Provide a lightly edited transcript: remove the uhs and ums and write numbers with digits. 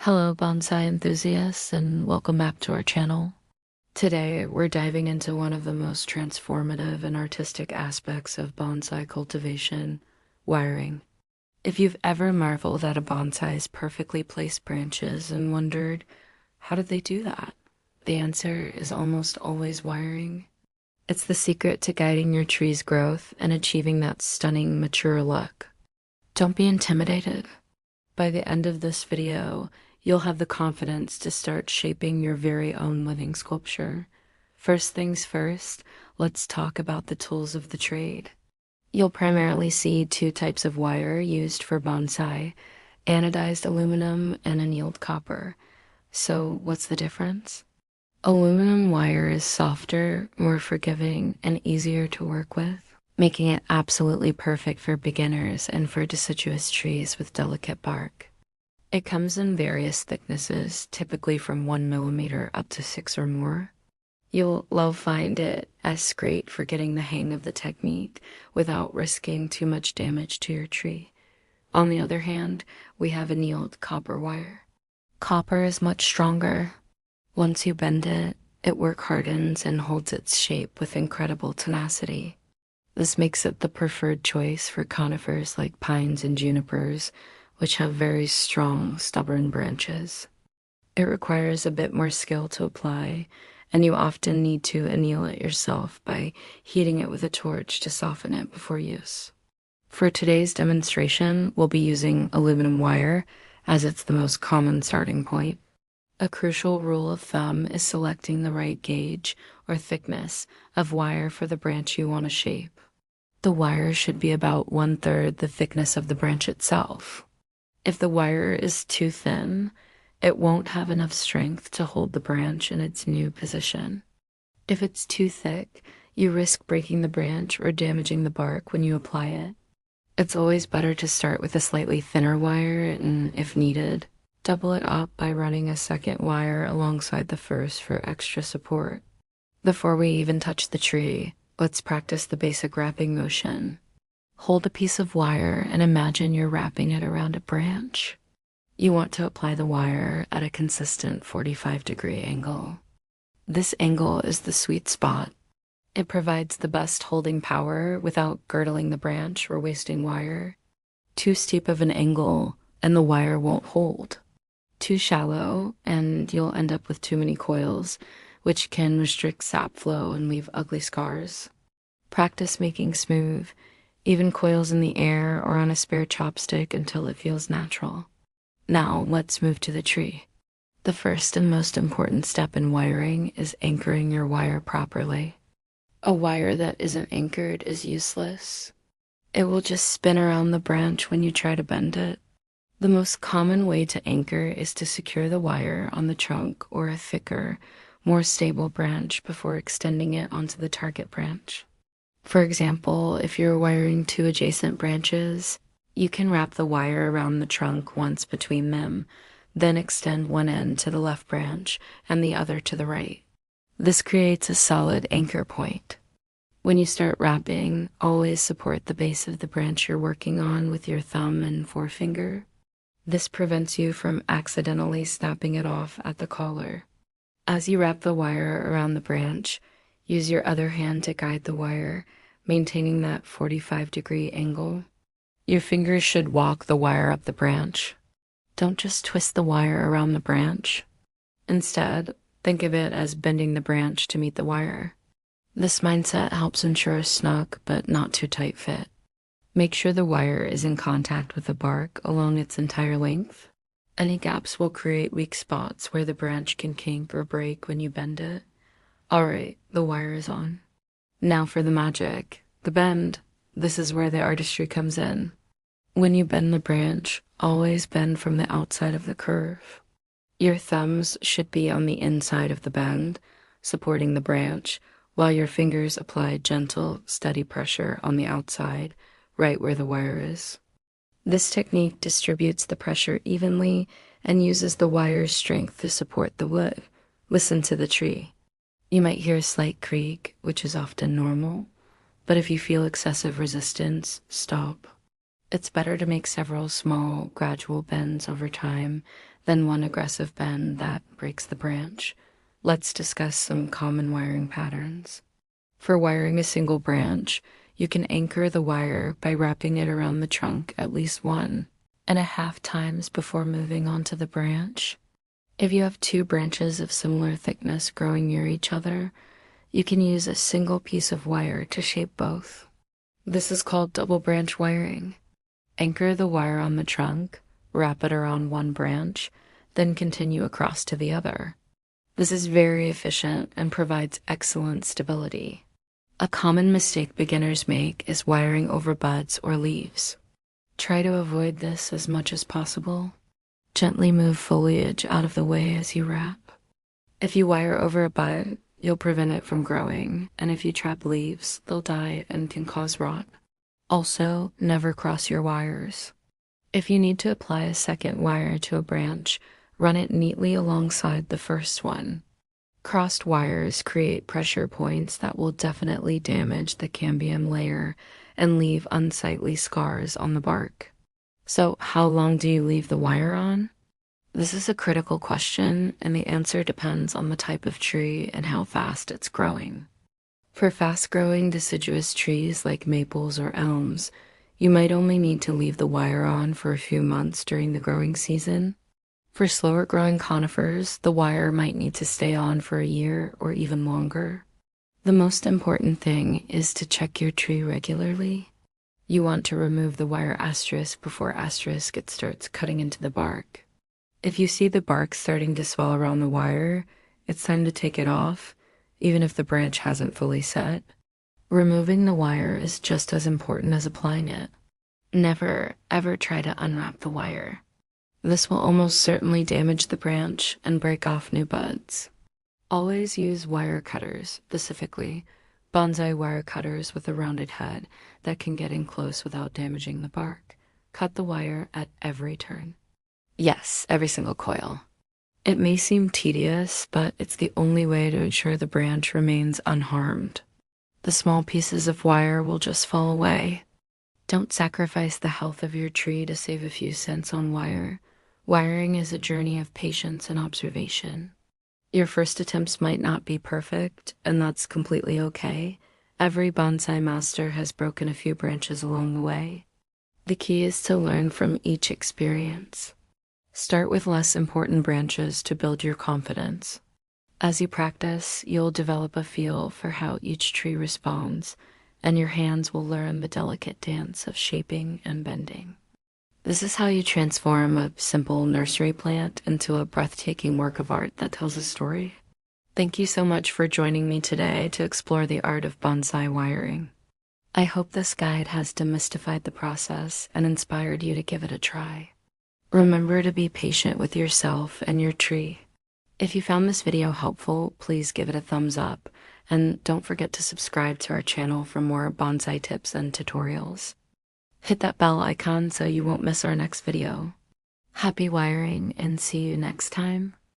Hello, bonsai enthusiasts, and welcome back to our channel. Today, we're diving into one of the most transformative and artistic aspects of bonsai cultivation, wiring. If you've ever marveled at a bonsai's perfectly placed branches and wondered, how did they do that? The answer is almost always wiring. It's the secret to guiding your tree's growth and achieving that stunning, mature look. Don't be intimidated. By the end of this video, you'll have the confidence to start shaping your very own living sculpture. First things first, let's talk about the tools of the trade. You'll primarily see two types of wire used for bonsai, anodized aluminum and annealed copper. So what's the difference? Aluminum wire is softer, more forgiving, and easier to work with, making it absolutely perfect for beginners and for deciduous trees with delicate bark. It comes in various thicknesses, typically from 1 millimeter up to 6 or more. You'll find it as great for getting the hang of the technique without risking too much damage to your tree. On the other hand, we have annealed copper wire. Copper is much stronger. Once you bend it, it work hardens and holds its shape with incredible tenacity. This makes it the preferred choice for conifers like pines and junipers, which have very strong, stubborn branches. It requires a bit more skill to apply, and you often need to anneal it yourself by heating it with a torch to soften it before use. For today's demonstration, we'll be using aluminum wire, as it's the most common starting point. A crucial rule of thumb is selecting the right gauge or thickness of wire for the branch you want to shape. The wire should be about 1/3 the thickness of the branch itself. If the wire is too thin, it won't have enough strength to hold the branch in its new position. If it's too thick, you risk breaking the branch or damaging the bark when you apply it. It's always better to start with a slightly thinner wire and, if needed, double it up by running a second wire alongside the first for extra support. Before we even touch the tree, let's practice the basic wrapping motion. Hold a piece of wire and imagine you're wrapping it around a branch. You want to apply the wire at a consistent 45-degree angle. This angle is the sweet spot. It provides the best holding power without girdling the branch or wasting wire. Too steep of an angle and the wire won't hold. Too shallow and you'll end up with too many coils, which can restrict sap flow and leave ugly scars. Practice making smooth, even coils in the air or on a spare chopstick until it feels natural. Now let's move to the tree. The first and most important step in wiring is anchoring your wire properly. A wire that isn't anchored is useless. It will just spin around the branch when you try to bend it. The most common way to anchor is to secure the wire on the trunk or a thicker, more stable branch before extending it onto the target branch. For example, if you're wiring two adjacent branches, you can wrap the wire around the trunk once between them, then extend one end to the left branch and the other to the right. This creates a solid anchor point. When you start wrapping, always support the base of the branch you're working on with your thumb and forefinger. This prevents you from accidentally snapping it off at the collar. As you wrap the wire around the branch, use your other hand to guide the wire, maintaining that 45-degree angle. Your fingers should walk the wire up the branch. Don't just twist the wire around the branch. Instead, think of it as bending the branch to meet the wire. This mindset helps ensure a snug but not too tight fit. Make sure the wire is in contact with the bark along its entire length. Any gaps will create weak spots where the branch can kink or break when you bend it. Alright, the wire is on. Now for the magic, the bend. This is where the artistry comes in. When you bend the branch, always bend from the outside of the curve. Your thumbs should be on the inside of the bend, supporting the branch, while your fingers apply gentle, steady pressure on the outside, right where the wire is. This technique distributes the pressure evenly and uses the wire's strength to support the wood. Listen to the tree. You might hear a slight creak, which is often normal, but if you feel excessive resistance, stop. It's better to make several small, gradual bends over time then one aggressive bend that breaks the branch. Let's discuss some common wiring patterns. For wiring a single branch, you can anchor the wire by wrapping it around the trunk at least 1.5 times before moving onto the branch. If you have two branches of similar thickness growing near each other, you can use a single piece of wire to shape both. This is called double branch wiring. Anchor the wire on the trunk, wrap it around one branch, then continue across to the other. This is very efficient and provides excellent stability. A common mistake beginners make is wiring over buds or leaves. Try to avoid this as much as possible. Gently move foliage out of the way as you wrap. If you wire over a bud, you'll prevent it from growing, and if you trap leaves, they'll die and can cause rot. Also, never cross your wires. If you need to apply a second wire to a branch, run it neatly alongside the first one. Crossed wires create pressure points that will definitely damage the cambium layer and leave unsightly scars on the bark. So, how long do you leave the wire on? This is a critical question, and the answer depends on the type of tree and how fast it's growing. For fast-growing deciduous trees like maples or elms, you might only need to leave the wire on for a few months during the growing season. For slower-growing conifers, the wire might need to stay on for a year or even longer. The most important thing is to check your tree regularly. You want to remove the wire asterisk before it starts cutting into the bark. If you see the bark starting to swell around the wire, it's time to take it off, even if the branch hasn't fully set. Removing the wire is just as important as applying it. Never, ever try to unwrap the wire. This will almost certainly damage the branch and break off new buds. Always use wire cutters, specifically bonsai wire cutters with a rounded head that can get in close without damaging the bark. Cut the wire at every turn. Yes, every single coil. It may seem tedious, but it's the only way to ensure the branch remains unharmed. The small pieces of wire will just fall away. Don't sacrifice the health of your tree to save a few cents on wire. Wiring is a journey of patience and observation. Your first attempts might not be perfect, and that's completely okay. Every bonsai master has broken a few branches along the way. The key is to learn from each experience. Start with less important branches to build your confidence. As you practice, you'll develop a feel for how each tree responds, and your hands will learn the delicate dance of shaping and bending. This is how you transform a simple nursery plant into a breathtaking work of art that tells a story. Thank you so much for joining me today to explore the art of bonsai wiring. I hope this guide has demystified the process and inspired you to give it a try. Remember to be patient with yourself and your tree. If you found this video helpful, please give it a thumbs up, and don't forget to subscribe to our channel for more bonsai tips and tutorials. Hit that bell icon so you won't miss our next video. Happy wiring, and see you next time.